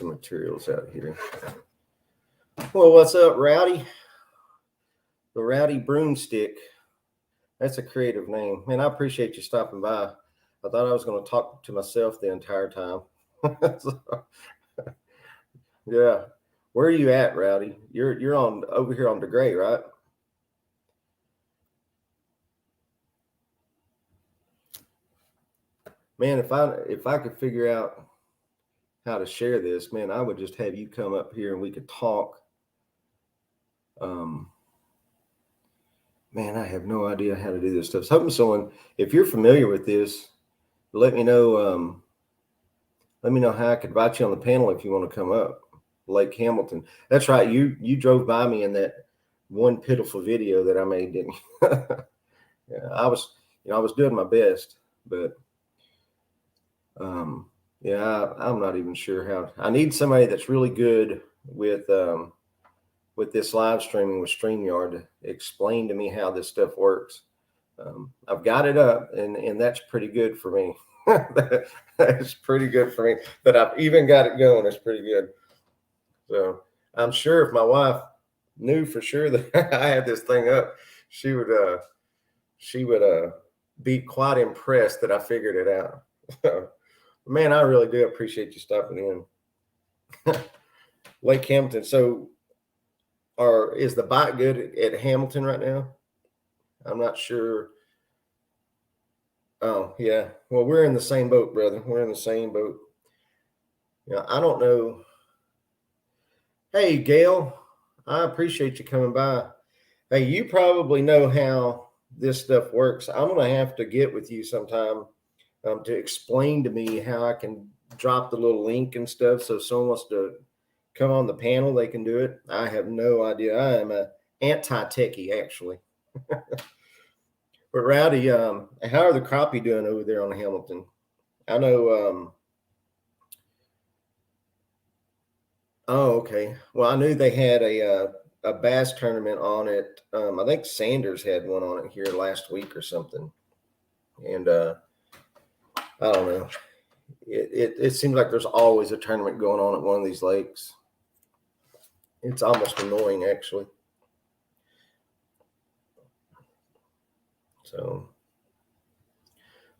the materials out here. Well, what's up, Rowdy? The Rowdy Broomstick. That's a creative name. Man, I appreciate you stopping by. I thought I was going to talk to myself the entire time. So, yeah. Where are you at, Rowdy? You're on over here on DeGray, right? Man, if I could figure out how to share this, man, I would just have you come up here and we could talk. Man, I have no idea how to do this stuff. So hoping someone, if you're familiar with this, let me know. Let me know how I could invite you on the panel if you want to come up. Lake Hamilton. That's right. You drove by me in that one pitiful video that I made, didn't you? Yeah, I was doing my best, but yeah, I'm not even sure how. I need somebody that's really good with this live streaming with StreamYard to explain to me how this stuff works. I've got it up, and that's pretty good for me. That's pretty good for me. But I've even got it going. It's pretty good. So I'm sure if my wife knew for sure that I had this thing up, she would be quite impressed that I figured it out. Man, I really do appreciate you stopping in. Lake Hamilton. So is the bite good at Hamilton right now? I'm not sure. Oh, yeah. Well, we're in the same boat, brother. We're in the same boat. Yeah, I don't know. Hey, Gail, I appreciate you coming by. Hey, you probably know how this stuff works. I'm going to have to get with you sometime to explain to me how I can drop the little link and stuff. So if someone wants to come on the panel, they can do it. I have no idea. I am a anti-techie, actually. But Rowdy, how are the crappie doing over there on Hamilton? I know. Oh, okay. Well, I knew they had a bass tournament on it. I think Sanders had one on it here last week or something. And I don't know. It seems like there's always a tournament going on at one of these lakes. It's almost annoying, actually. So,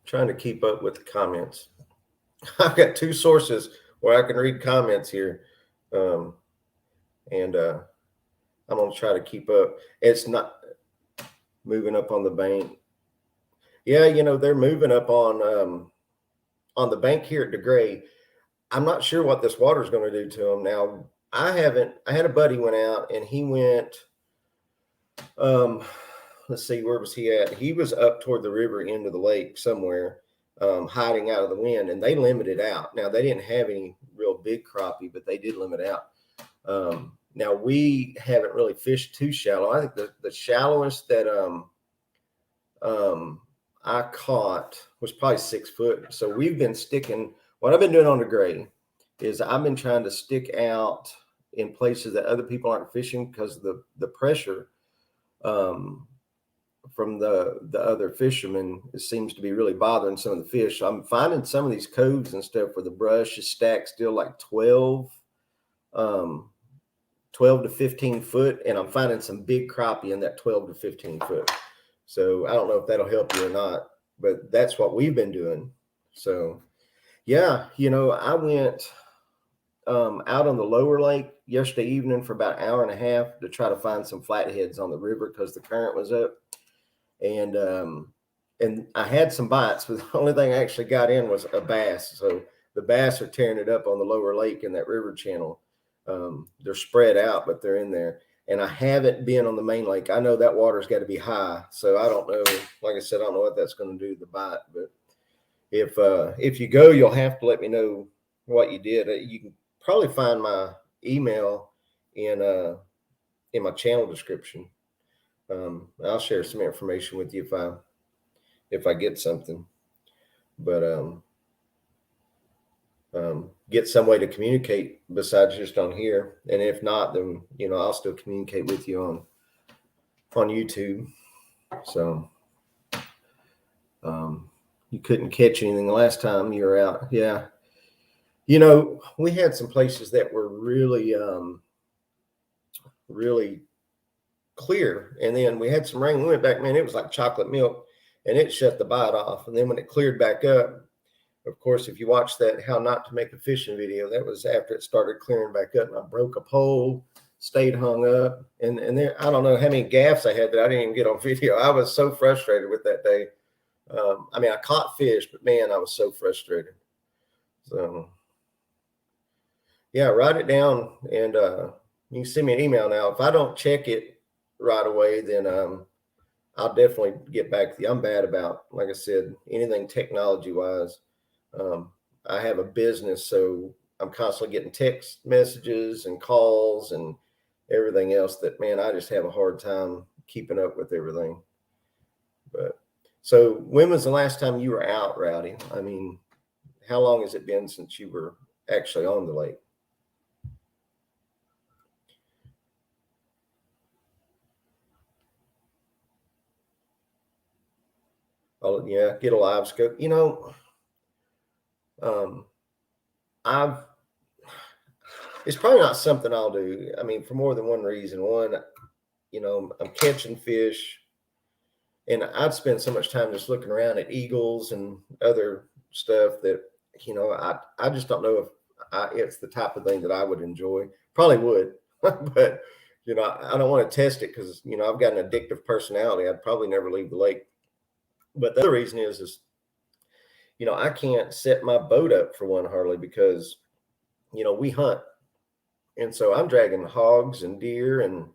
trying to keep up with the comments. I've got two sources where I can read comments here, and I'm going to try to keep up. It's not moving up on the bank. Yeah, they're moving up on the bank here at DeGray. I'm not sure what this water is going to do to them. Now, I had a buddy went out and he went. Let's see, where was he at? He was up toward the river end of the lake somewhere, hiding out of the wind, and they limited out. Now, they didn't have any real big crappie, but they did limit out. Now, we haven't really fished too shallow. I think the shallowest that I caught was probably 6 foot. So we've been sticking. What I've been doing on the gray is I've been trying to stick out in places that other people aren't fishing because the pressure from the other fishermen, it seems to be really bothering some of the fish. I'm finding some of these coves and stuff where the brush is stacked still like 12 to 15 foot, and I'm finding some big crappie in that 12 to 15 foot. So I don't know if that'll help you or not, but that's what we've been doing. So yeah, I went out on the lower lake yesterday evening for about an hour and a half to try to find some flatheads on the river because the current was up. And I had some bites, but the only thing I actually got in was a bass. So the bass are tearing it up on the lower lake in that river channel. They're spread out, but they're in there. And I haven't been on the main lake. I know that water's got to be high. So I don't know. Like I said, I don't know what that's going to do to the bite. But if you go, you'll have to let me know what you did. You can probably find my email in my channel description. I'll share some information with you if I get something, but get some way to communicate besides just on here. And if not, then I'll still communicate with you on YouTube. So you couldn't catch anything the last time you were out. Yeah, We had some places that were really, really clear. And then we had some rain. We went back, man, it was like chocolate milk, and it shut the bite off. And then when it cleared back up, of course, if you watch that How Not to Make a Fishing video, that was after it started clearing back up, and I broke a pole, stayed hung up, and then I don't know how many gaffes I had that I didn't even get on video. I was so frustrated with that day. I caught fish, but man, I was so frustrated. So yeah, write it down, and you can send me an email now. If I don't check it right away, then I'll definitely get back to you. I'm bad about, like I said, anything technology wise. I have a business, so I'm constantly getting text messages and calls and everything else that, man, I just have a hard time keeping up with everything. But so when was the last time you were out, Rowdy? I mean, how long has it been since you were actually on the lake? Oh yeah, get a live scope. I've it's probably not something I'll do. I mean, for more than one reason. One, I'm catching fish, and I'd spend so much time just looking around at eagles and other stuff that I just don't know if it's the type of thing that I would enjoy. Probably would, but I don't want to test it because I've got an addictive personality. I'd probably never leave the lake. But the other reason is I can't set my boat up for one hardly because we hunt, and so I'm dragging hogs and deer and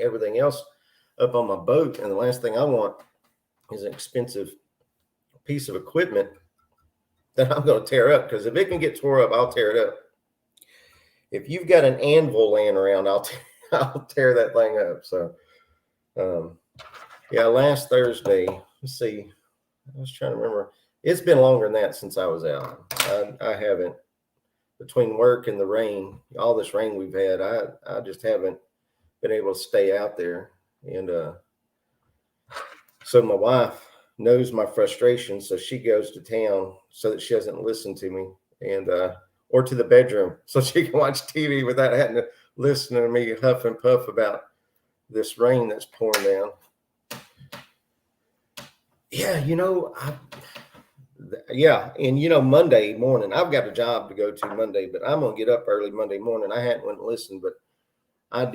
everything else up on my boat, and the last thing I want is an expensive piece of equipment that I'm going to tear up, because if it can get tore up, I'll tear it up. If you've got an anvil laying around, I'll tear that thing up. So yeah, last Thursday, let's see, I was trying to remember. It's been longer than that since I was out. I haven't, between work and the rain, all this rain we've had, I just haven't been able to stay out there. And so my wife knows my frustration, so she goes to town so that she doesn't listen to me, and or to the bedroom so she can watch TV without having to listen to me huff and puff about this rain that's pouring down. Yeah, and Monday morning, I've got a job to go to Monday, but I'm gonna get up early Monday morning. I hadn't went and listened, but I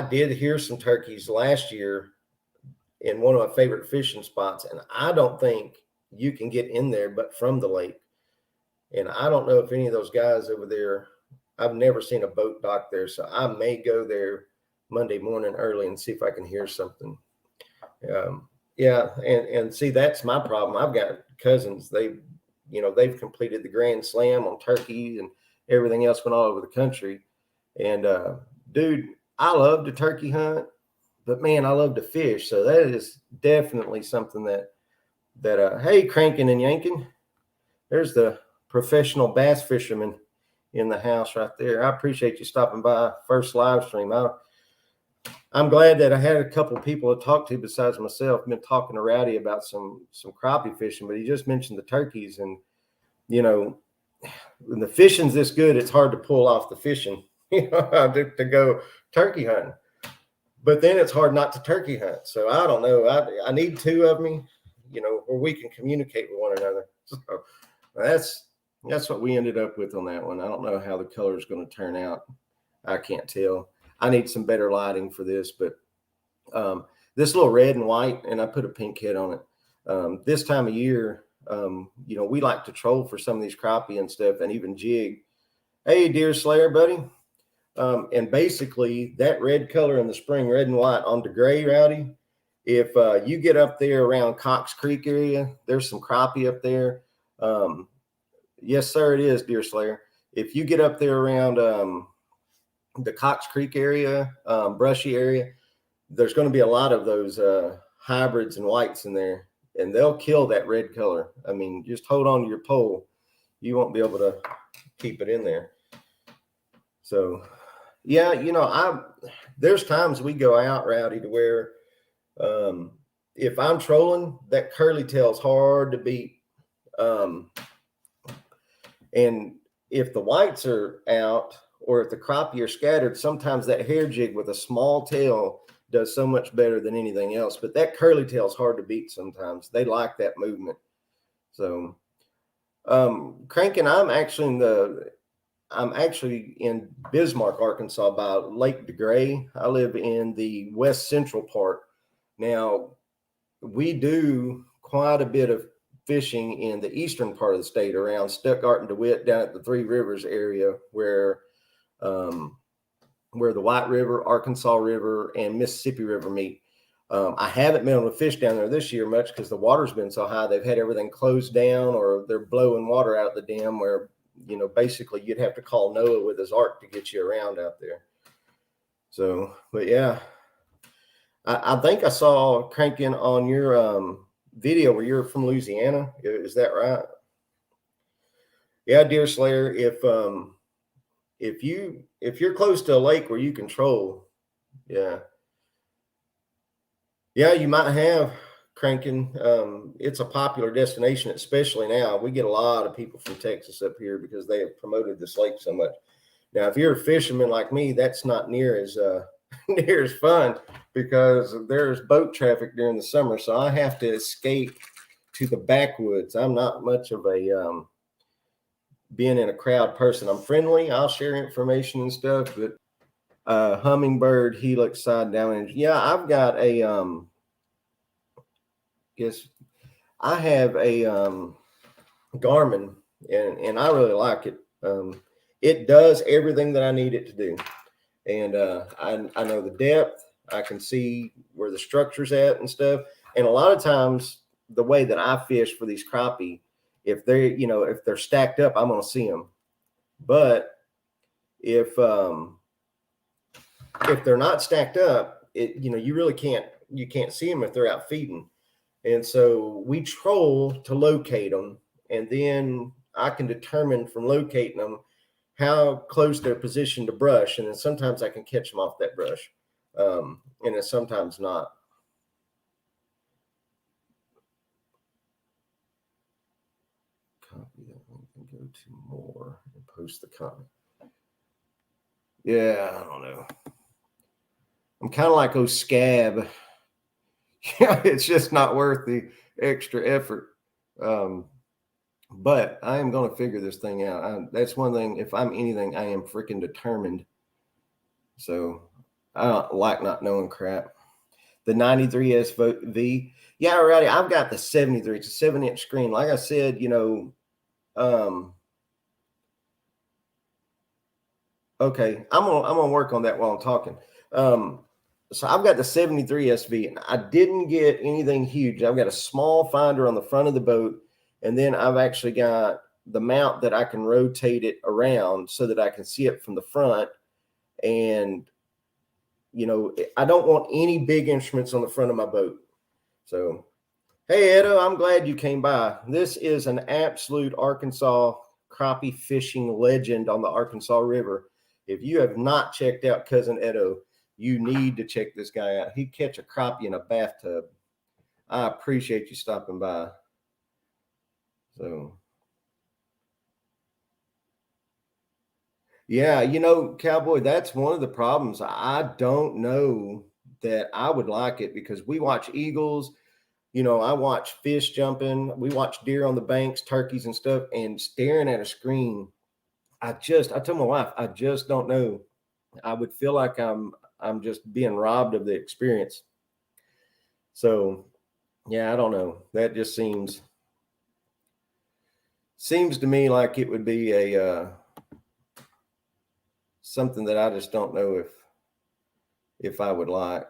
did hear some turkeys last year in one of my favorite fishing spots, and I don't think you can get in there but from the lake. And I don't know if any of those guys over there, I've never seen a boat dock there, so I may go there Monday morning early and see if I can hear something. Yeah, and see, that's my problem. I've got cousins, they've completed the Grand Slam on turkey, and everything else went all over the country. And dude, I love to turkey hunt, but man, I love to fish. So that is definitely something that hey, cranking and yanking, there's the professional bass fisherman in the house right there. I appreciate you stopping by first live stream. I'm glad that I had a couple of people to talk to besides myself. I've been talking to Rowdy about some crappie fishing, but he just mentioned the turkeys, and when the fishing's this good, it's hard to pull off the fishing, to go turkey hunting. But then it's hard not to turkey hunt. So I don't know. I need two of me, where we can communicate with one another. So that's what we ended up with on that one. I don't know how the color is going to turn out. I can't tell. I need some better lighting for this, but this little red and white, and I put a pink head on it. This time of year, we like to troll for some of these crappie and stuff, and even jig. Hey, deer slayer, buddy. And basically that red color in the spring, red and white on the gray, Rowdy. If you get up there around Cox Creek area, there's some crappie up there. Yes, sir, it is, deer slayer. If you get up there around the Cox Creek area, brushy area, there's going to be a lot of those hybrids and whites in there, and they'll kill that red color. I mean, just hold on to your pole. You won't be able to keep it in there. So, yeah, there's times we go out, Rowdy, to where if I'm trolling, that curly tail's hard to beat. And if the whites are out or if the crappie are scattered, sometimes that hair jig with a small tail does so much better than anything else. But that curly tail is hard to beat sometimes. They like that movement. So cranking, I'm actually in Bismarck, Arkansas, by Lake DeGray. I live in the west central part. Now, we do quite a bit of fishing in the eastern part of the state around Stuttgart and DeWitt down at the Three Rivers area where the White River, Arkansas River, and Mississippi River meet. I haven't been able to fish down there this year much because the water's been so high. They've had everything closed down or they're blowing water out of the dam where, basically you'd have to call Noah with his ark to get you around out there. So, but yeah, I think I saw cranking on your video where you're from Louisiana. Is that right? Yeah, Deer Slayer. If you're close to a lake where you control, yeah, you might have cranking. It's a popular destination, especially now. We get a lot of people from Texas up here because they have promoted this lake so much. Now, if you're a fisherman like me, that's not near as near as fun because there's boat traffic during the summer. So I have to escape to the backwoods. I'm not much of a being in a crowd person. I'm friendly. I'll share information and stuff, but hummingbird, helix side down. And yeah, I've got a guess I have a Garmin, and I really like it. It does everything that I need it to do, and I know the depth. I can see where the structure's at and stuff. And a lot of times, the way that I fish for these crappie, if they're stacked up, I'm going to see them. But if they're not stacked up, you really can't see them if they're out feeding. And so we troll to locate them, and then I can determine from locating them how close they're positioned to brush, and then sometimes I can catch them off that brush, and then sometimes not. Copy that link and go to more and post the comment. Yeah, I don't know. I'm kind of like Scab. Yeah, it's just not worth the extra effort. But I am going to figure this thing out. That's one thing. If I'm anything, I am freaking determined. So I don't like not knowing crap. The 93SV. Yeah, already. I've got the 73. It's a 7-inch screen. Like I said, okay, I'm gonna work on that while I'm talking. So I've got the 73 SV, and I didn't get anything huge. I've got a small finder on the front of the boat, and then I've actually got the mount that I can rotate it around so that I can see it from the front. And I don't want any big instruments on the front of my boat. So, hey Edo, I'm glad you came by. This is an absolute Arkansas crappie fishing legend on the Arkansas River. If you have not checked out Cousin Edo, you need to check this guy out. He'd catch a crappie in a bathtub. I appreciate you stopping by. So, yeah, Cowboy, that's one of the problems. I don't know that I would like it because we watch eagles. I watch fish jumping. We watch deer on the banks, turkeys and stuff, and staring at a screen. I told my wife, I just don't know. I would feel like I'm just being robbed of the experience. So, yeah, I don't know. That just seems to me like it would be a something that I just don't know if I would like.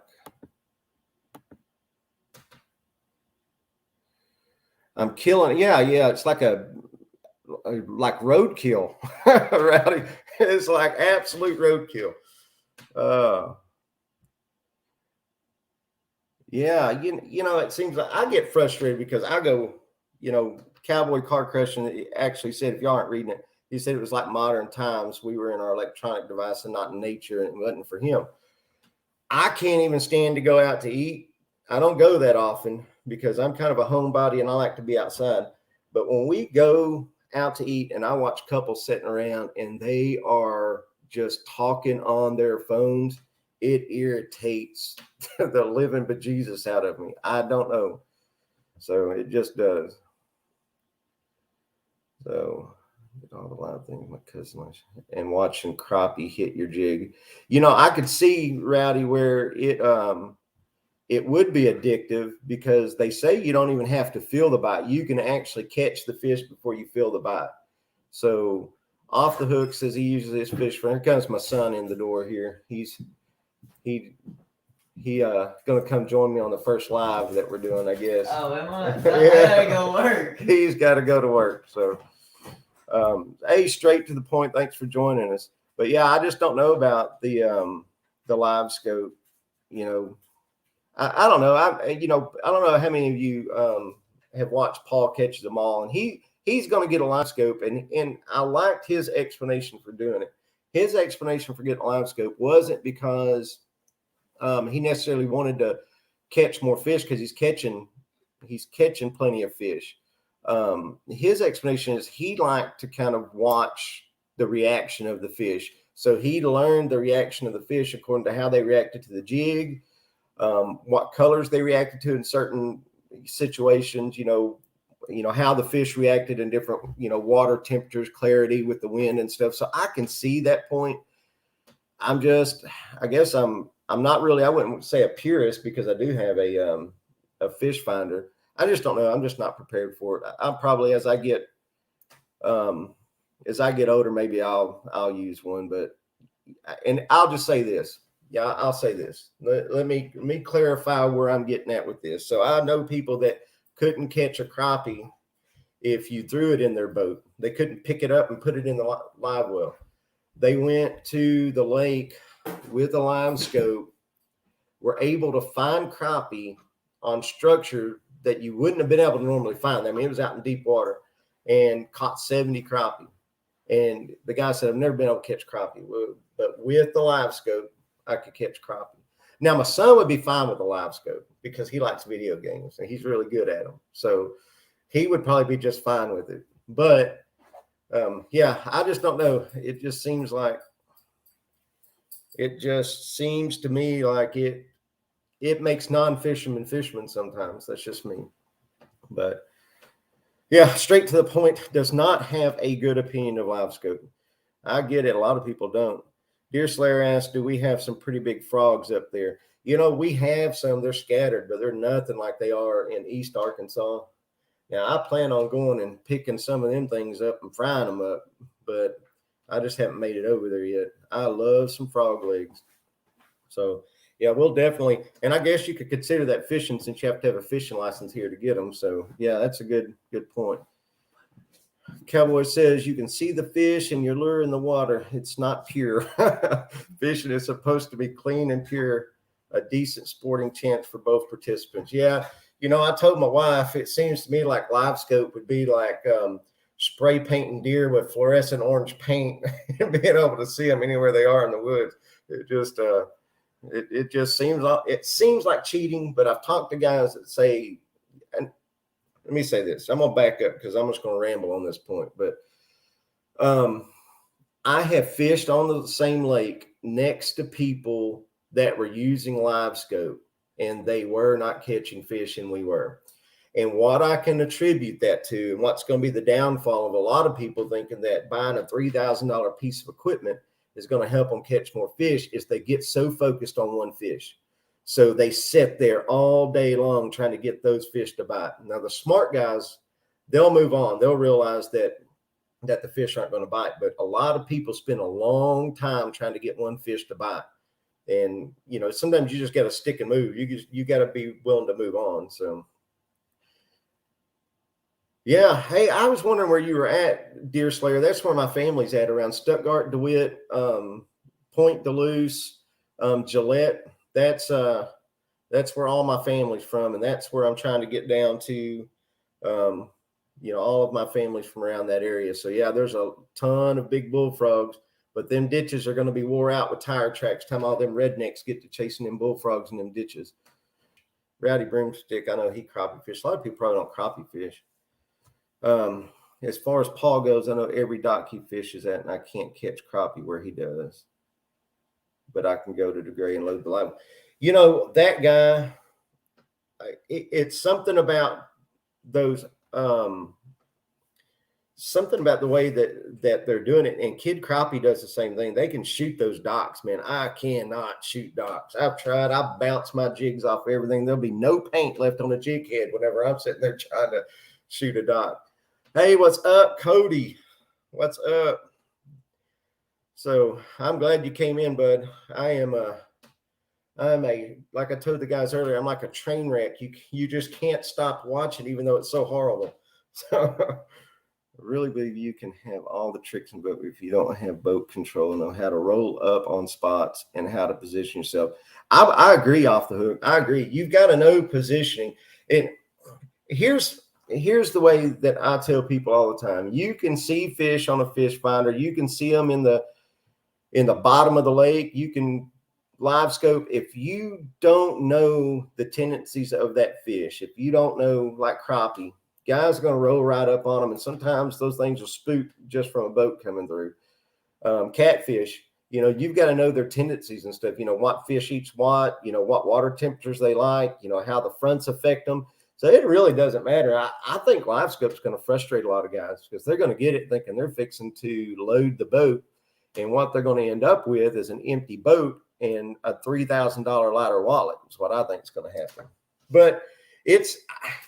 I'm killing it. Yeah, it's like like roadkill. Rowdy. It's like absolute roadkill. Yeah, it seems like I get frustrated because I go, Cowboy Car Crushing actually said, if y'all aren't reading it, he said it was like modern times. We were in our electronic device and not in nature, and it wasn't for him. I can't even stand to go out to eat. I don't go that often because I'm kind of a homebody and I like to be outside. But when we go out to eat and I watch couples sitting around and they are just talking on their phones, it irritates the living bejesus out of me. I don't know. So it just does. So get all the live things, my cousin, and watching crappie hit your jig. I could see, Rowdy, where it would be addictive because they say you don't even have to feel the bite. You can actually catch the fish before you feel the bite. So Off the Hook says he uses this fish for. Here comes my son in the door here. He's gonna come join me on the first live that we're doing, I guess. Oh, am I? I gotta go work. He's got to go to work. So, straight to the point. Thanks for joining us. But yeah, I just don't know about the live scope. I don't know. I don't know how many of you have watched Paul Catches Them All, and he's going to get a live scope, and I liked his explanation for doing it. His explanation for getting a live scope wasn't because he necessarily wanted to catch more fish, because he's catching plenty of fish. His explanation is he liked to kind of watch the reaction of the fish. So he learned the reaction of the fish according to how they reacted to the jig, what colors they reacted to in certain situations, how the fish reacted in different, water temperatures, clarity with the wind and stuff. So I can see that point. I guess I'm not really, I wouldn't say a purist, because I do have a fish finder. I just don't know. I'm just not prepared for it. I'm probably, as I get older, maybe I'll use one, and I'll just say this. Yeah, I'll say this. Let me clarify where I'm getting at with this. So I know people that couldn't catch a crappie if you threw it in their boat. They couldn't pick it up and put it in the live well. They went to the lake with a live scope, were able to find crappie on structure that you wouldn't have been able to normally find. I mean, it was out in deep water, and caught 70 crappie. And the guy said, I've never been able to catch crappie, but with the live scope, I could catch crappie. Now, my son would be fine with the live scope because he likes video games and he's really good at them. So he would probably be just fine with it. But I just don't know. It just seems to me like it makes non-fishermen fishermen sometimes. That's just me. But yeah, straight to the point, does not have a good opinion of live scope. I get it. A lot of people don't. Deer Slayer asked, do we have some pretty big frogs up there? We have some. They're scattered, but they're nothing like they are in East Arkansas. Now, I plan on going and picking some of them things up and frying them up, but I just haven't made it over there yet. I love some frog legs. So, yeah, we'll definitely, and I guess you could consider that fishing, since you have to have a fishing license here to get them. So, yeah, that's a good point. Cowboy says you can see the fish and your lure in the water. It's not pure. Fishing is supposed to be clean and pure, a decent sporting chance for both participants. Yeah. I told my wife, it seems to me like live scope would be like spray painting deer with fluorescent orange paint and being able to see them anywhere they are in the woods. It just seems like cheating, but I've talked to guys that say, and let me say this. I'm going to back up because I'm just going to ramble on this point. But I have fished on the same lake next to people that were using live scope, and they were not catching fish, and we were. And what I can attribute that to, and what's going to be the downfall of a lot of people thinking that buying a $3,000 piece of equipment is going to help them catch more fish, is they get so focused on one fish. So they sit there all day long trying to get those fish to bite. Now, the smart guys, they'll move on. They'll realize that the fish aren't going to bite. But a lot of people spend a long time trying to get one fish to bite. And, sometimes you just got to stick and move. You got to be willing to move on. So, yeah. Hey, I was wondering where you were at, Deer Slayer. That's where my family's at, around Stuttgart, DeWitt, Point Duluth, Gillette. That's where all my family's from, and that's where I'm trying to get down to. All of my family's from around that area. So yeah, there's a ton of big bullfrogs, but them ditches are going to be wore out with tire tracks. Time all them rednecks get to chasing them bullfrogs in them ditches. Rowdy Broomstick, I know he crappie fish. A lot of people probably don't crappie fish. as far as Paul goes, I know every dock he fishes at, and I can't catch crappie where he does. But I can go to DeGray and load the line. You know, that guy, it's something about those, something about the way that they're doing it. And Kid Crappie does the same thing. They can shoot those docks, man. I cannot shoot docks. I've tried. I bounce my jigs off everything. There'll be no paint left on the jig head whenever I'm sitting there trying to shoot a dock. Hey, what's up, Cody? What's up? So I'm glad you came in, bud. I'm like I told the guys earlier, I'm like a train wreck. You just can't stop watching, even though it's so horrible. So I really believe you can have all the tricks in boat if you don't have boat control and know how to roll up on spots and how to position yourself. I agree off the hook. I agree. You've got to know positioning. And here's the way that I tell people all the time. You can see fish on a fish finder. You can see them in the bottom of the lake. You can live scope. If you don't know the tendencies of that fish, if you don't know, like crappie, guys are going to roll right up on them, and sometimes those things will spook just from a boat coming through. Catfish, you know, you've got to know their tendencies and stuff. You know, what fish eats what, you know, what water temperatures they like, you know, how the fronts affect them. So it really doesn't matter. I think live scope's going to frustrate a lot of guys because they're going to get it thinking they're fixing to load the boat, and what they're going to end up with is an empty boat and a $3,000 ladder wallet is what I think is going to happen. But it's,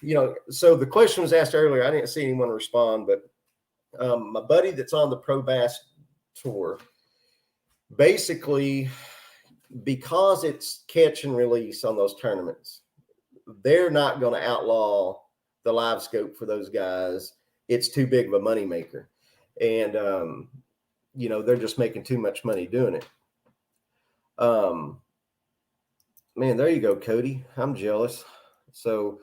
you know, so the question was asked earlier. I didn't see anyone respond, but my buddy that's on the Pro Bass Tour, basically, because it's catch and release on those tournaments, they're not going to outlaw the live scope for those guys. It's too big of a moneymaker. And, you know, they're just making too much money doing it. Man, there you go, Cody. I'm jealous. So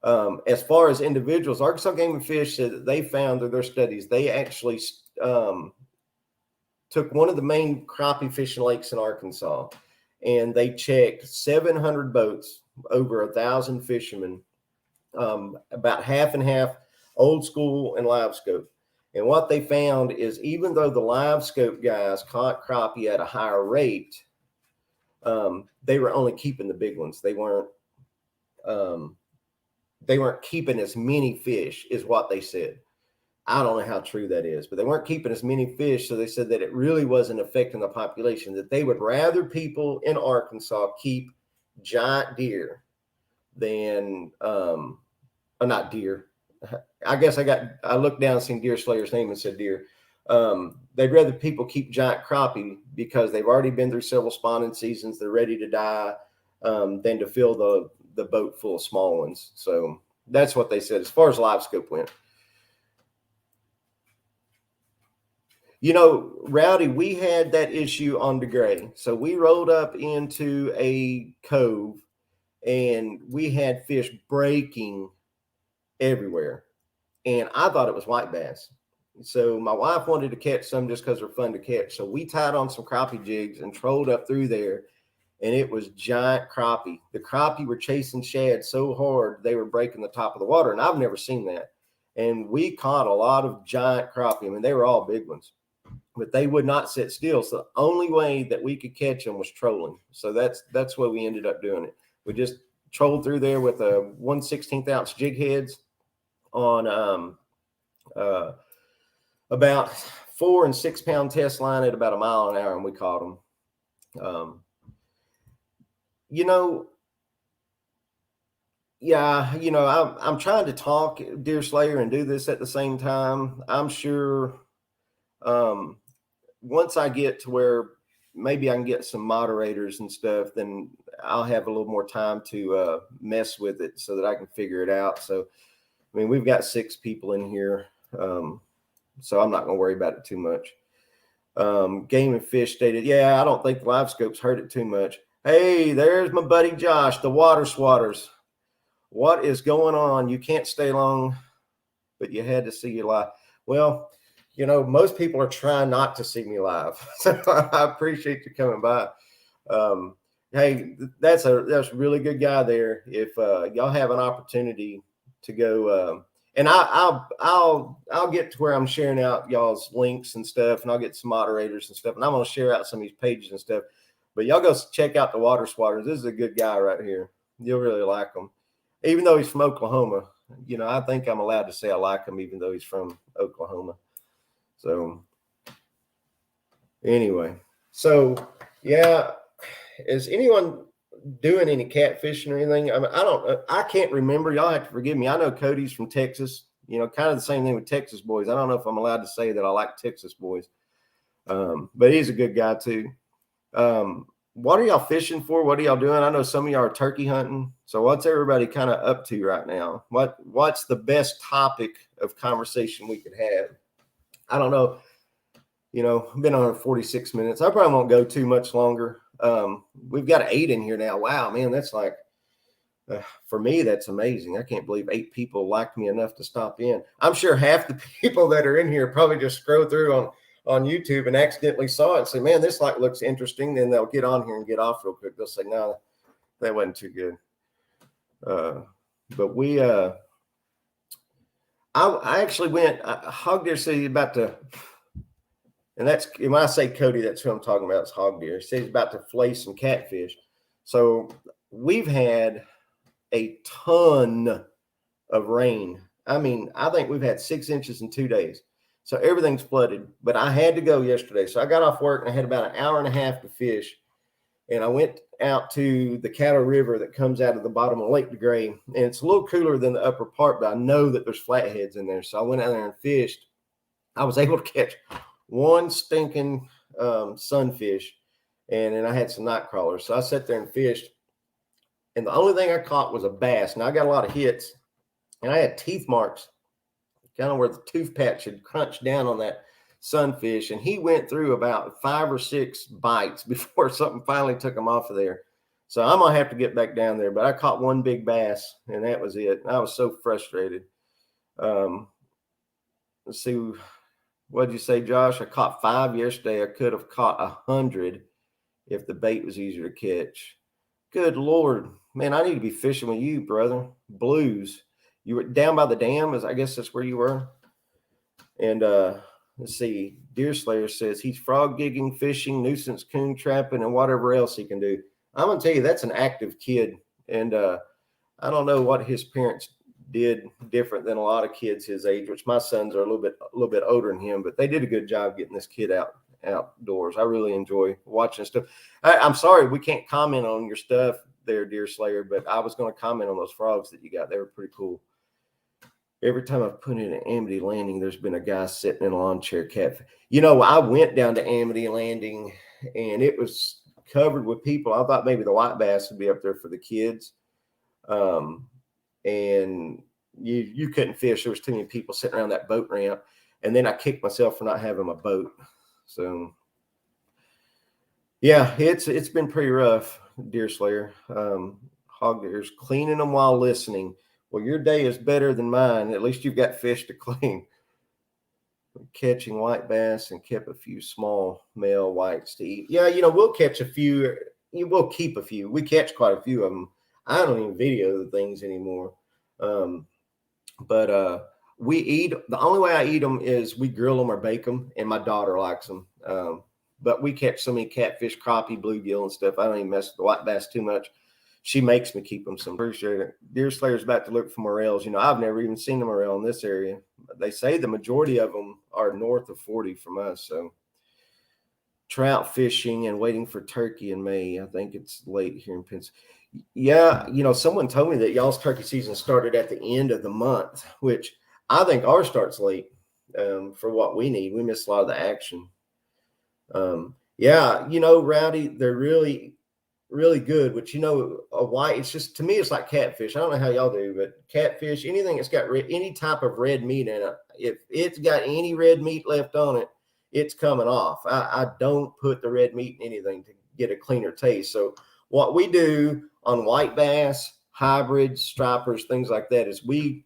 as far as individuals, Arkansas Game and Fish said that they found through their studies, they actually took one of the main crappie fishing lakes in Arkansas, and they checked 700 boats, over 1,000 fishermen, about half and half old school and live scope. And what they found is even though the live scope guys caught crappie at a higher rate, they were only keeping the big ones. They weren't keeping as many fish, is what they said. I don't know how true that is, but they weren't keeping as many fish. So they said that it really wasn't affecting the population, that they would rather people in Arkansas keep giant deer than, not deer. I guess I looked down and seen Deer Slayer's name and said deer. They'd rather people keep giant crappie because they've already been through several spawning seasons. They're ready to die, than to fill the boat full of small ones. So that's what they said as far as live scope went. You know, Rowdy, we had that issue on DeGray. So we rolled up into a cove and we had fish breaking everywhere. And I thought it was white bass. So my wife wanted to catch some just because they're fun to catch. So we tied on some crappie jigs and trolled up through there, and it was giant crappie. The crappie were chasing shad so hard they were breaking the top of the water, and I've never seen that. And we caught a lot of giant crappie. I mean, they were all big ones, but they would not sit still. So the only way that we could catch them was trolling. So that's what we ended up doing it. We just trolled through there with a 1/16 ounce jig heads on about 4 and 6 pound test line at about a mile an hour, and we caught them. You know, yeah, you know, I'm trying to talk Deer Slayer and do this at the same time. I'm sure once I get to where maybe I can get some moderators and stuff, then I'll have a little more time to mess with it so that I can figure it out. So, I mean, we've got 6 people in here, so I'm not going to worry about it too much. Game and Fish stated, yeah, I don't think the live scopes hurt it too much. Hey, there's my buddy Josh, the Water Swatters. What is going on? You can't stay long, but you had to see you live. Well, you know, most people are trying not to see me live. So I appreciate you coming by. Hey, that's a really good guy there. If y'all have an opportunity to go And I'll get to where I'm sharing out y'all's links and stuff, and I'll get some moderators and stuff, and I'm gonna share out some of these pages and stuff. But y'all go check out the Water Swatters. This is a good guy right here. You'll really like him, even though he's from Oklahoma. You know, I think I'm allowed to say I like him, even though he's from Oklahoma. So anyway, so yeah, is anyone doing any catfishing or anything? I mean, I can't remember. Y'all have to forgive me. I know Cody's from Texas, you know, kind of the same thing with Texas boys. I don't know if I'm allowed to say that I like Texas boys. But he's a good guy too. What are y'all fishing for? What are y'all doing? I know some of y'all are turkey hunting. So what's everybody kind of up to right now? What's the best topic of conversation we could have? I don't know. You know, I've been on 46 minutes. I probably won't go too much longer. We've got 8 in here now. Wow, man, that's like, for me, that's amazing. I can't believe 8 people liked me enough to stop in. I'm sure half the people that are in here probably just scroll through on YouTube and accidentally saw it and say, man, this like looks interesting. Then they'll get on here and get off real quick. They'll say, no, that wasn't too good. But we, I actually went, Hog Deer said he's about to, and that's, when I say Cody, that's who I'm talking about. It's Hog Deer. He says he's about to flay some catfish. So we've had a ton of rain. I mean, I think we've had 6 inches in 2 days. So everything's flooded, but I had to go yesterday. So I got off work and I had about an hour and a half to fish. And I went out to the Caddo River that comes out of the bottom of Lake DeGray. And it's a little cooler than the upper part, but I know that there's flatheads in there. So I went out there and fished. I was able to catch one stinking sunfish, and then I had some night crawlers. So I sat there and fished. And the only thing I caught was a bass. Now I got a lot of hits, and I had teeth marks, kind of where the tooth patch had crunched down on that sunfish, and he went through about 5 or 6 bites before something finally took him off of there. So I'm gonna have to get back down there, but I caught one big bass, and that was it. I was so frustrated. Let's see, what'd you say, Josh? I caught 5 yesterday. I could have caught 100 if the bait was easier to catch. Good Lord, man, I need to be fishing with you, brother. Blues. You were down by the dam, I guess that's where you were. And let's see, Deer Slayer says he's frog gigging, fishing, nuisance coon trapping, and whatever else he can do. I'm gonna tell you, that's an active kid, and I don't know what his parents did different than a lot of kids his age, which my sons are a little bit older than him, but they did a good job getting this kid outdoors. I really enjoy watching stuff. I'm sorry we can't comment on your stuff there, Deer Slayer, but I was going to comment on those frogs that you got. They were pretty cool. Every time I've put in an Amity Landing, there's been a guy sitting in a lawn chair cat. You know, I went down to Amity Landing and it was covered with people. I thought maybe the white bass would be up there for the kids. And you couldn't fish. There was too many people sitting around that boat ramp. And then I kicked myself for not having my boat. So yeah, it's been pretty rough, Deer Slayer. Hog Deer's cleaning them while listening. Well, your day is better than mine. At least you've got fish to clean. Catching white bass and kept a few small male whites to eat. Yeah, you know, we'll catch a few. We'll keep a few. We catch quite a few of them. I don't even video the things anymore. But we eat. The only way I eat them is we grill them or bake them, and my daughter likes them. But we catch so many catfish, crappie, bluegill, and stuff. I don't even mess with the white bass too much. She makes me keep them. So appreciate it. Deer Slayer's about to look for morels. You know, I've never even seen a morel in this area. They say the majority of them are north of 40 from us. So trout fishing and waiting for turkey in May. I think it's late here in Pennsylvania. Yeah, you know, someone told me that y'all's turkey season started at the end of the month, which I think ours starts late for what we need. We miss a lot of the action. Yeah, you know, Rowdy, they're really good, but you know, a white, it's just, to me, it's like catfish. I don't know how y'all do, but catfish, anything that's got any type of red meat in it, if it's got any red meat left on it, it's coming off. I don't put the red meat in anything to get a cleaner taste. So what we do on white bass, hybrids, stripers, things like that is we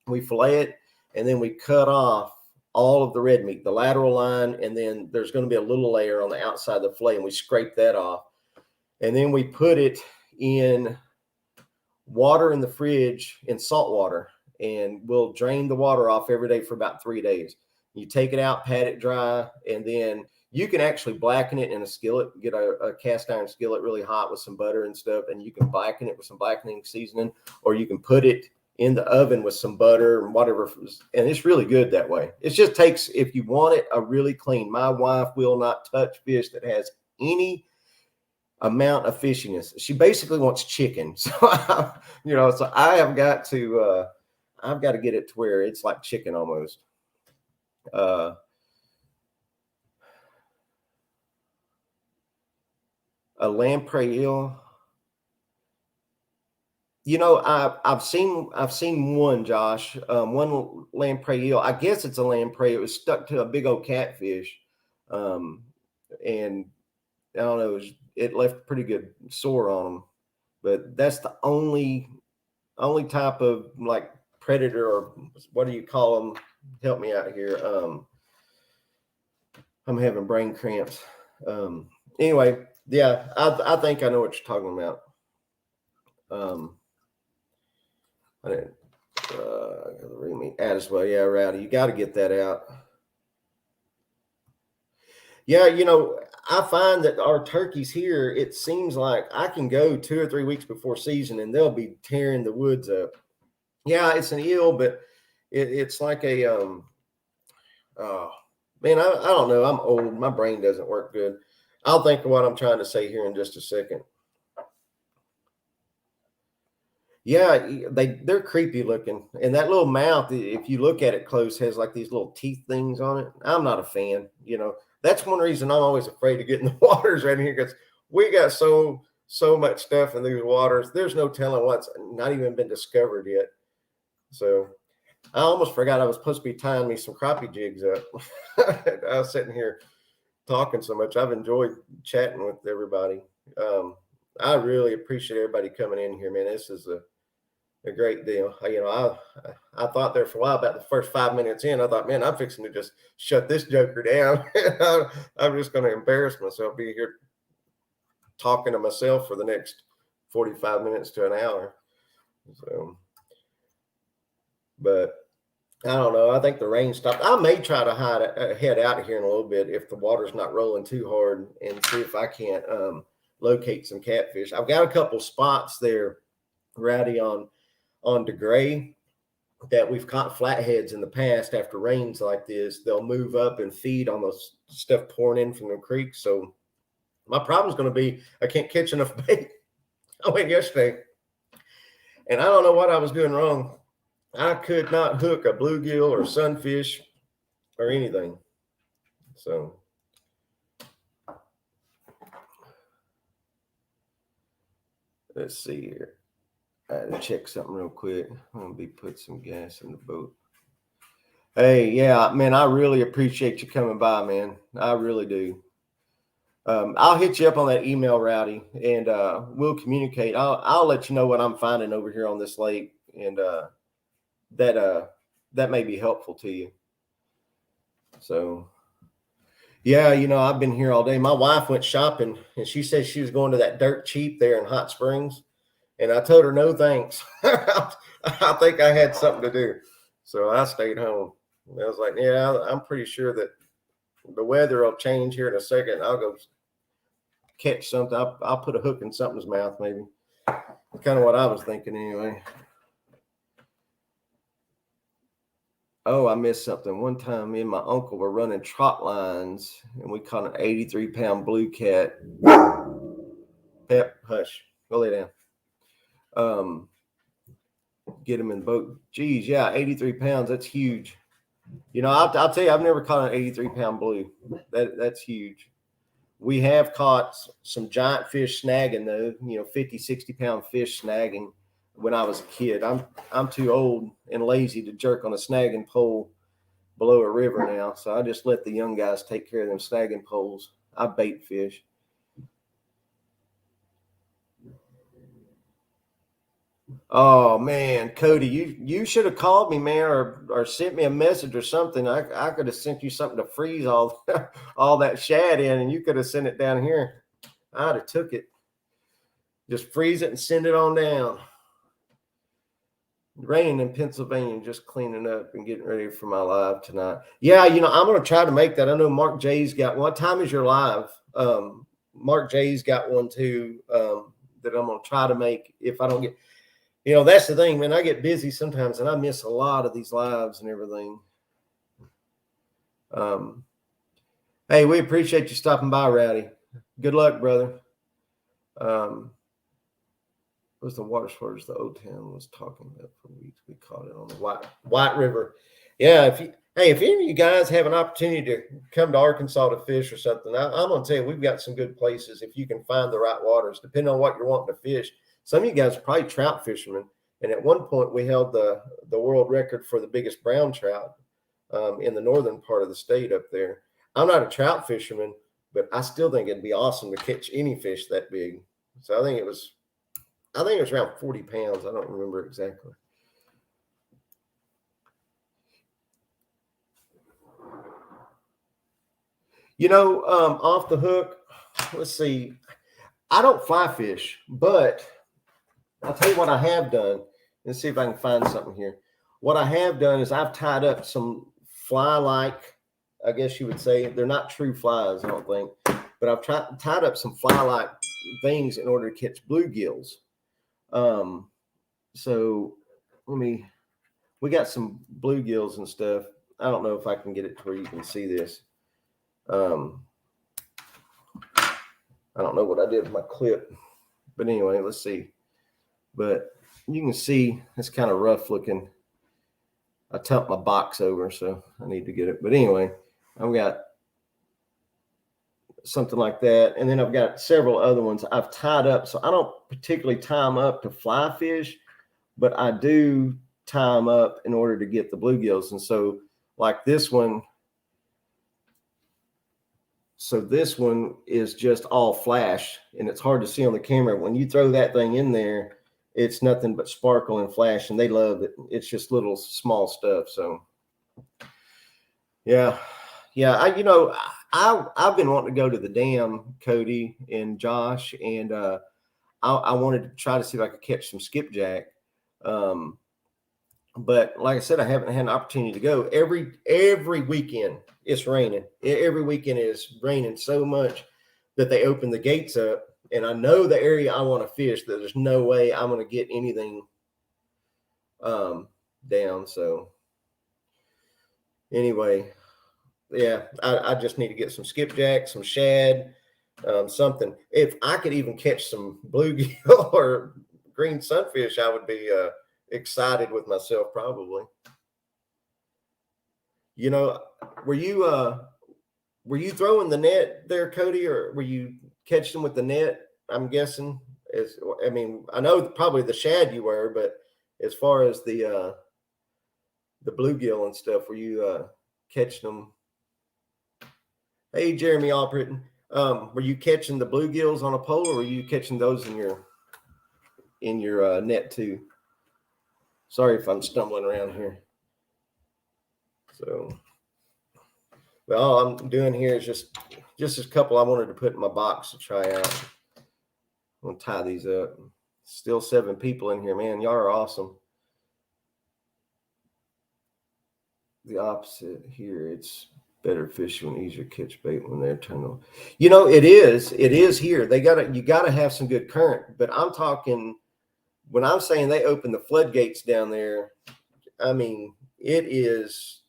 fillet it and then we cut off all of the red meat, the lateral line, and then there's going to be a little layer on the outside of the fillet, and we scrape that off. And then we put it in water in the fridge, in salt water, and we'll drain the water off every day for about 3 days. You take it out, pat it dry, and then you can actually blacken it in a skillet, get a cast iron skillet really hot with some butter and stuff, and you can blacken it with some blackening seasoning, or you can put it in the oven with some butter and whatever. And it's really good that way. It just takes, if you want it a really clean, my wife will not touch fish that has any amount of fishiness. She basically wants chicken. So, so I have got to, I've got to get it to where it's like chicken almost. A lamprey eel. I've seen one, Josh. One lamprey eel. I guess it's a lamprey. It was stuck to a big old catfish, and I don't know. It left a pretty good sore on them. But that's the only type of like predator, or what do you call them? Help me out here. I'm having brain cramps. Anyway, yeah, I think I know what you're talking about. I didn't read me as well. Yeah, Rowdy, you got to get that out. Yeah, I find that our turkeys here, it seems like I can go 2 or 3 weeks before season and they'll be tearing the woods up. Yeah, it's an eel, but it's like a man, I don't know. I'm old. My brain doesn't work good. I'll think of what I'm trying to say here in just a second. Yeah, they're creepy looking, and that little mouth, if you look at it close, has like these little teeth things on it. I'm not a fan. That's one reason I'm always afraid to get in the waters right here, because we got so much stuff in these waters. There's no telling what's not even been discovered yet. So I almost forgot I was supposed to be tying me some crappie jigs up. I was sitting here talking so much. I've enjoyed chatting with everybody. I really appreciate everybody coming in here, man. This is a great deal. I thought there for a while, about the first 5 minutes in, I thought, man, I'm fixing to just shut this joker down. I'm just going to embarrass myself, be here talking to myself for the next 45 minutes to an hour. So, but I don't know. I think the rain stopped. I may try to head out of here in a little bit if the water's not rolling too hard, and see if I can't locate some catfish. I've got a couple spots there, Rowdy, on DeGray that we've caught flatheads in the past. After rains like this, they'll move up and feed on those stuff pouring in from the creek. So my problem is going to be I can't catch enough bait. I went yesterday, and I don't know what I was doing wrong. I could not hook a bluegill or sunfish or anything. So let's see here. I had to check something real quick. I'm going to put some gas in the boat. Hey, yeah, man, I really appreciate you coming by, man. I really do. I'll hit you up on that email, Rowdy, and we'll communicate. I'll let you know what I'm finding over here on this lake, and that may be helpful to you. So, yeah, I've been here all day. My wife went shopping, and she said she was going to that Dirt Cheap there in Hot Springs. And I told her, no, thanks. I think I had something to do. So I stayed home. And I was like, yeah, I'm pretty sure that the weather will change here in a second. I'll go catch something. I'll put a hook in something's mouth, maybe. Kind of what I was thinking anyway. Oh, I missed something. One time, me and my uncle were running trot lines, and we caught an 83-pound blue cat. Pep, hush. Go lay down. Get him in the boat. Geez, yeah, 83 pounds. That's huge. I'll tell you, I've never caught an 83-pound blue. That's huge. We have caught some giant fish snagging, though, 50, 60-pound fish snagging when I was a kid. I'm too old and lazy to jerk on a snagging pole below a river now, so I just let the young guys take care of them snagging poles. I bait fish. Oh man, Cody, you should have called me, man, or sent me a message or something. I could have sent you something to freeze all that shad in, and you could have sent it down here. I'd have took it. Just freeze it and send it on down. Raining in Pennsylvania, just cleaning up and getting ready for my live tonight. Yeah, I'm going to try to make that. I know Mark J's got one. What time is your live? Mark J's got one too that I'm going to try to make if I don't get, that's the thing, man. I get busy sometimes and I miss a lot of these lives and everything. Hey, we appreciate you stopping by, Rowdy. Good luck, brother. Was the water sports the old town was talking about for weeks? We caught it on the White River. Yeah, if any of you guys have an opportunity to come to Arkansas to fish or something, I'm gonna tell you, we've got some good places if you can find the right waters, depending on what you're wanting to fish. Some of you guys are probably trout fishermen, and at one point we held the world record for the biggest brown trout in the northern part of the state up there. I'm not a trout fisherman, but I still think it'd be awesome to catch any fish that big. So I think it was around 40 pounds. I don't remember exactly. Off the hook, let's see. I don't fly fish, but I'll tell you what I have done. Let's see if I can find something here. What I have done is I've tied up some fly-like, I guess you would say. They're not true flies, I don't think. But I've tied up some fly-like things in order to catch bluegills. So we got some bluegills and stuff. I don't know if I can get it to where you can see this. I don't know what I did with my clip, but anyway, let's see. But you can see it's kind of rough looking. I tucked my box over, so I need to get it. But anyway, I've got something like that. And then I've got several other ones I've tied up. So I don't particularly tie them up to fly fish, but I do tie them up in order to get the bluegills. And so like this one, so this one is just all flash and it's hard to see on the camera. When you throw that thing in there, it's nothing but sparkle and flash, and they love it. It's just little small stuff. So yeah. I've been wanting to go to the dam, Cody and Josh, and I wanted to try to see if I could catch some skipjack. But like I said, I haven't had an opportunity to go. Every weekend it's raining. Every weekend is raining so much that they open the gates up, and I know the area I want to fish, that there's no way I'm going to get anything down. So anyway, yeah, I just need to get some skipjack, some shad, something. If I could even catch some bluegill or green sunfish, I would be excited with myself probably. Were you throwing the net there, Cody, or were you catching them with the net? I'm guessing. I know probably the shad you were, but as far as the bluegill and stuff, were you catching them? Hey, Jeremy Albritton, were you catching the bluegills on a pole, or were you catching those in your net too? Sorry if I'm stumbling around here. So, well, all I'm doing here is just a couple I wanted to put in my box to try out. I'm gonna tie these up. Still 7 people in here, man. Y'all are awesome. The opposite here, it's better fishing when easier catch bait when they're tunnel. It is here. You gotta have some good current, but I'm talking when I'm saying they open the floodgates down there, I mean it's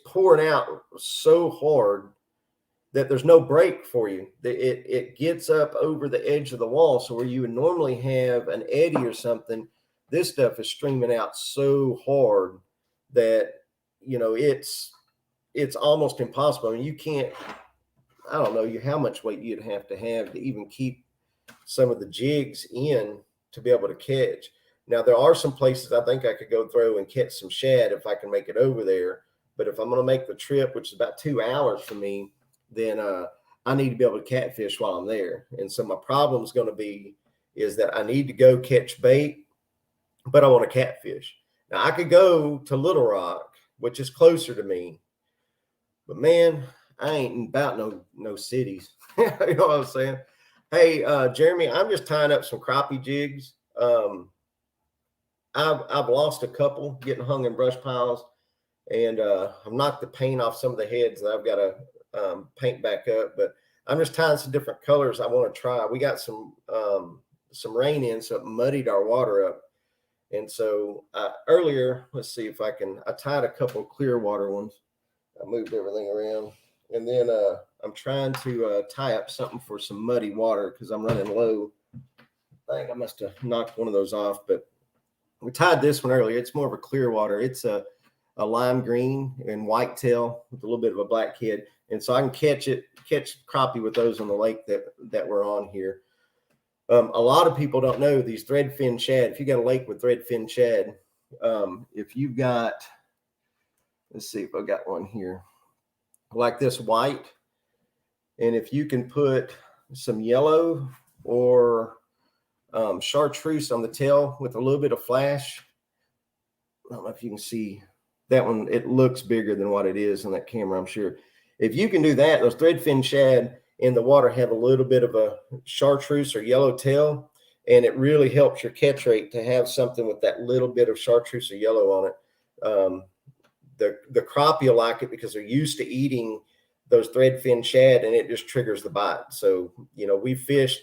pouring out so hard that there's no break for you. It gets up over the edge of the wall. So where you would normally have an eddy or something, this stuff is streaming out so hard that it's almost impossible. I mean, you can't. I don't know how much weight you'd have to even keep some of the jigs in to be able to catch. Now, there are some places I think I could go throw and catch some shad if I can make it over there. But if I'm going to make the trip, which is about 2 hours for me, then I need to be able to catfish while I'm there. And so my problem is going to is that I need to go catch bait, but I want to catfish. Now, I could go to Little Rock, which is closer to me. But, man, I ain't about no cities. You know what I'm saying? Hey, Jeremy, I'm just tying up some crappie jigs. I've lost a couple getting hung in brush piles, and I've knocked the paint off some of the heads that I've got to paint back up. But I'm just tying some different colors I want to try. We got some rain in, so it muddied our water up. And so earlier, let's see if I tied a couple clear water ones. I moved everything around. And then I'm trying to tie up something for some muddy water because I'm running low. I think I must have knocked one of those off, but we tied this one earlier. It's more of a clear water. It's a lime green and whitetail with a little bit of a black head. And so I can catch crappie with those on the lake that we're on here. A lot of people don't know these threadfin shad. If you got a lake with threadfin shad, if you've got, let's see if I got one here, like this white, and if you can put some yellow or chartreuse on the tail with a little bit of flash. I don't know if you can see that one. It looks bigger than what it is on that camera, I'm sure. If you can do that, those threadfin shad in the water have a little bit of a chartreuse or yellow tail, and it really helps your catch rate to have something with that little bit of chartreuse or yellow on it. The crappie will like it because they're used to eating those threadfin shad, and it just triggers the bite. So, we fished,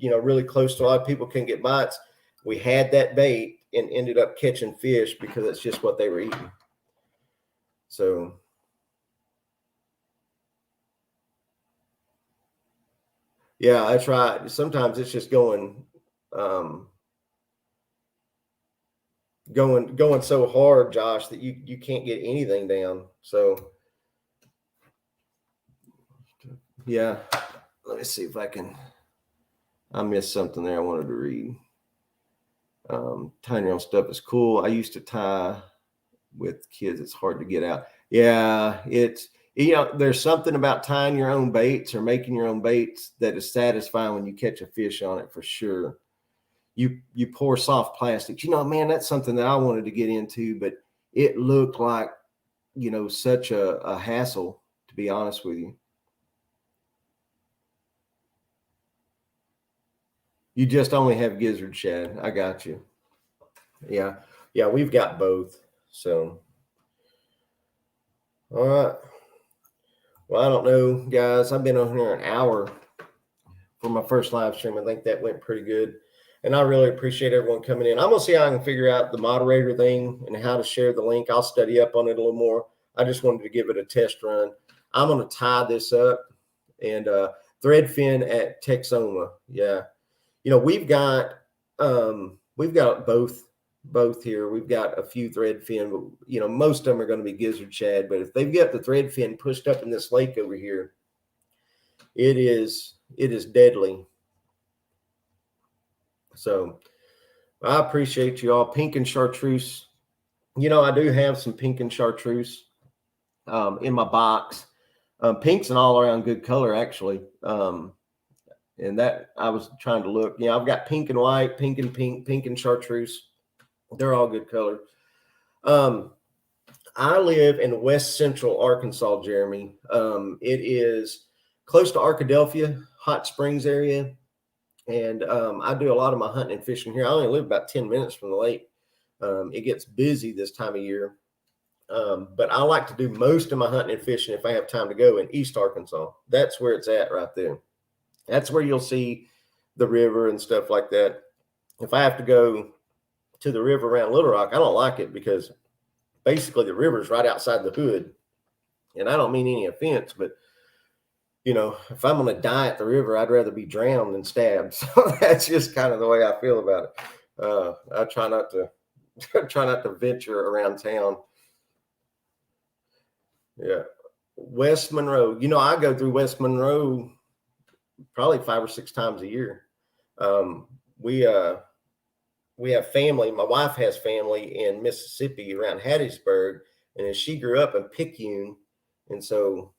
really close to a lot of people couldn't get bites. We had that bait and ended up catching fish because it's just what they were eating. So, yeah, that's right. Sometimes it's just going so hard, Josh, that you can't get anything down. So, yeah, let me see if I missed something there I wanted to read. Tying your own stuff is cool. I used to tie with kids. It's hard to get out. Yeah, it's, there's something about tying your own baits or making your own baits that is satisfying when you catch a fish on it, for sure. You pour soft plastics. Man, that's something that I wanted to get into, but it looked like, such a hassle, to be honest with you. You just only have gizzard shad. I got you. Yeah, we've got both. So, all right. Well, I don't know, guys. I've been on here an hour for my first live stream. I think that went pretty good. And I really appreciate everyone coming in. I'm going to see how I can figure out the moderator thing and how to share the link. I'll study up on it a little more. I just wanted to give it a test run. I'm going to tie this up and threadfin at Texoma. Yeah. We've got both here. We've got a few threadfin, but most of them are going to be gizzard shad. But if they've got the threadfin pushed up in this lake over here, it is deadly. So I appreciate you all. Pink and chartreuse. I do have some pink and chartreuse in my box. Pink's an all around good color, actually. And that I was trying to look. I've got pink and white, pink and pink, pink and chartreuse. They're all good color. I live in West Central Arkansas, Jeremy. It is close to Arkadelphia, Hot Springs area. And I do a lot of my hunting and fishing here. I only live about 10 minutes from the lake. It gets busy this time of year. But I like to do most of my hunting and fishing if I have time to go in East Arkansas. That's where it's at right there. That's where you'll see the river and stuff like that. If I have to go to the river around Little Rock, I don't like it because basically the river's right outside the hood. And I don't mean any offense, but if I'm going to die at the river, I'd rather be drowned than stabbed. So that's just kind of the way I feel about it. I try not to venture around town. Yeah. West Monroe. I go through West Monroe probably 5 or 6 times a year. We have family. My wife has family in Mississippi around Hattiesburg, and she grew up in Picayune, and so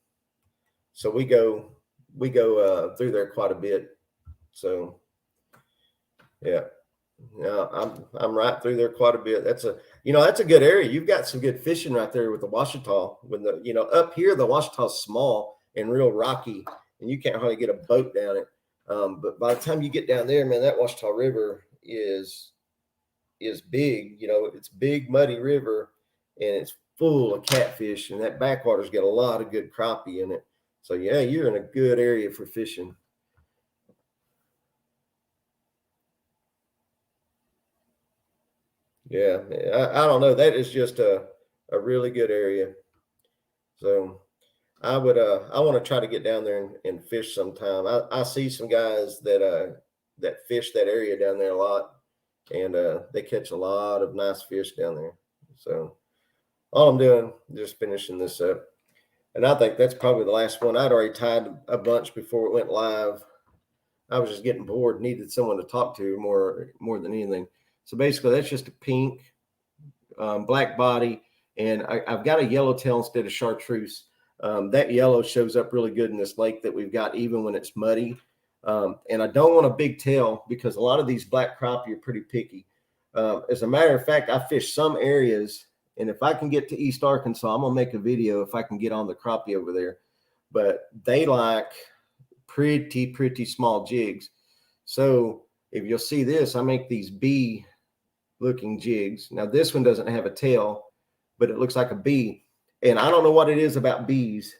we go through there quite a bit. So yeah, I'm right through there quite a bit. That's a good area. You've got some good fishing right there with the Ouachita. When up here the Ouachita's small and real rocky, and you can't hardly get a boat down it. But by the time you get down there, man, that Ouachita River is is big. You know, it's big, muddy river, and it's full of catfish, and that backwater's got a lot of good crappie in it. So yeah, you're in a good area for fishing. Yeah, I don't know. That is just a really good area. So I would I want to try to get down there and fish sometime. I see some guys that fish that area down there a lot, and they catch a lot of nice fish down there. So all I'm doing just finishing this up. And I think that's probably the last one. I'd already tied a bunch before it went live. I was just getting bored, needed someone to talk to more than anything. So basically, that's just a pink, black body, and I've got a yellowtail instead of chartreuse. That yellow shows up really good in this lake that we've got, even when it's muddy. And I don't want a big tail because a lot of these black crappie are pretty picky. As a matter of fact, I fish some areas, and if I can get to East Arkansas, I'm gonna make a video if I can get on the crappie over there. But they like pretty small jigs. So if you'll see this, I make these bee looking jigs. Now this one doesn't have a tail, but it looks like a bee. And I don't know what it is about bees,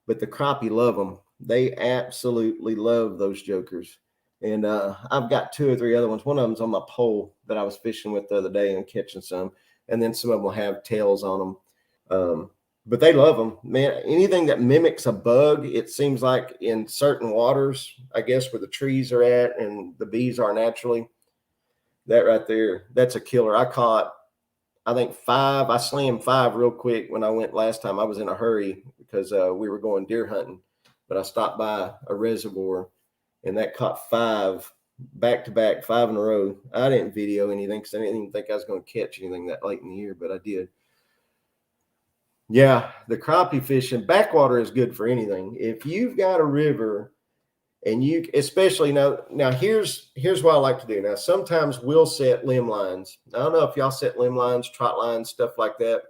but the crappie love them. They absolutely love those jokers. And I've got 2 or 3 other ones. One of them's on my pole that I was fishing with the other day and catching some. And then some of them will have tails on them. But they love them, man. Anything that mimics a bug, it seems like in certain waters, I guess where the trees are at and the bees are naturally, that right there, that's a killer. I caught, I think 5. I slammed 5 real quick when I went last time. I was in a hurry because we were going deer hunting, but I stopped by a reservoir and that caught 5 back to back, 5 in a row. I didn't video anything because I didn't even think I was going to catch anything that late in the year, but I did. Yeah, the crappie fishing, backwater is good for anything. If you've got a river and you, especially now here's what I like to do. Now, sometimes we'll set limb lines. I don't know if y'all set limb lines, trot lines, stuff like that,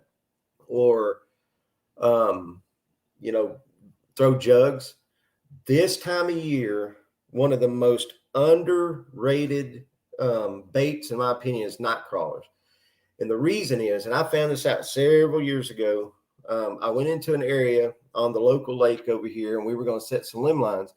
or, you know, throw jugs. This time of year, one of the most underrated baits, in my opinion, is night crawlers. And the reason is, and I found this out several years ago, I went into an area on the local lake over here, and we were going to set some limb lines.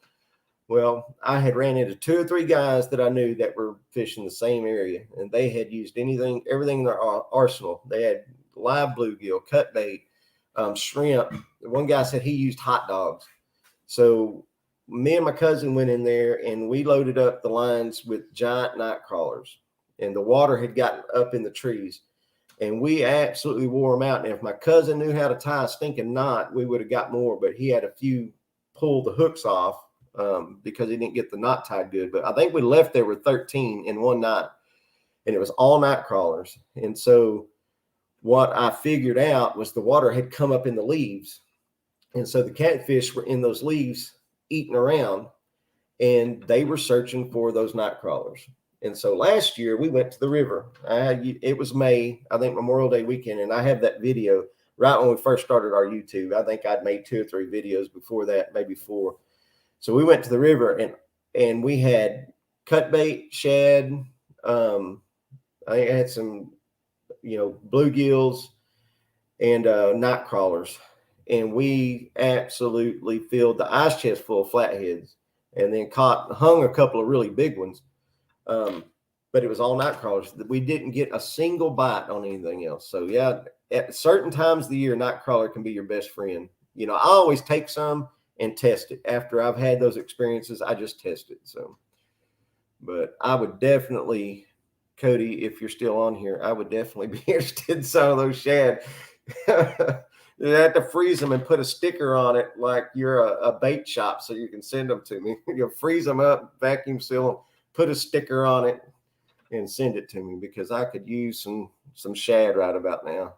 Well, I had ran into 2 or 3 guys that I knew that were fishing the same area, and they had used everything in their arsenal. They had live bluegill, cut bait, shrimp. One guy said he used hot dogs. So me and my cousin went in there, and we loaded up the lines with giant night crawlers, and the water had gotten up in the trees. And we absolutely wore them out. And if my cousin knew how to tie a stinking knot, we would have got more. But he had a few pull the hooks off because he didn't get the knot tied good. But I think we left there with 13 in one night. And it was all night crawlers. And so what I figured out was the water had come up in the leaves. And so the catfish were in those leaves eating around. And they were searching for those night crawlers. And so last year we went to the river. It was May, I think Memorial Day weekend, and I have that video right when we first started our YouTube. I think I'd made 2 or 3 videos before that, maybe 4. So we went to the river and we had cut bait, shad. I think I had some, bluegills and night crawlers, and we absolutely filled the ice chest full of flatheads, and then hung a couple of really big ones. But it was all night crawlers. We didn't get a single bite on anything else. So yeah, at certain times of the year, night crawler can be your best friend. I always take some and test it. After I've had those experiences, I just test it. So, but I would definitely, Cody, if you're still on here, I would definitely be interested in some of those shad. You have to freeze them and put a sticker on it like you're a bait shop so you can send them to me. You'll freeze them up, vacuum seal them, put a sticker on it, and send it to me because I could use some shad right about now.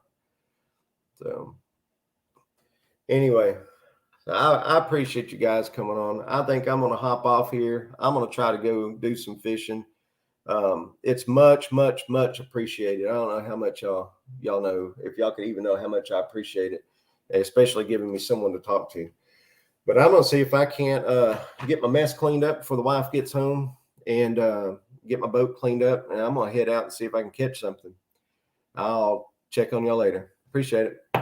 So anyway, I appreciate you guys coming on. I think I'm going to hop off here. I'm going to try to go do some fishing. It's much appreciated. I don't know how much y'all know, if y'all could even know how much I appreciate it, especially giving me someone to talk to. But I'm going to see if I can't get my mess cleaned up before the wife gets home. And get my boat cleaned up, and I'm gonna head out and see if I can catch something. I'll check on y'all later. Appreciate it.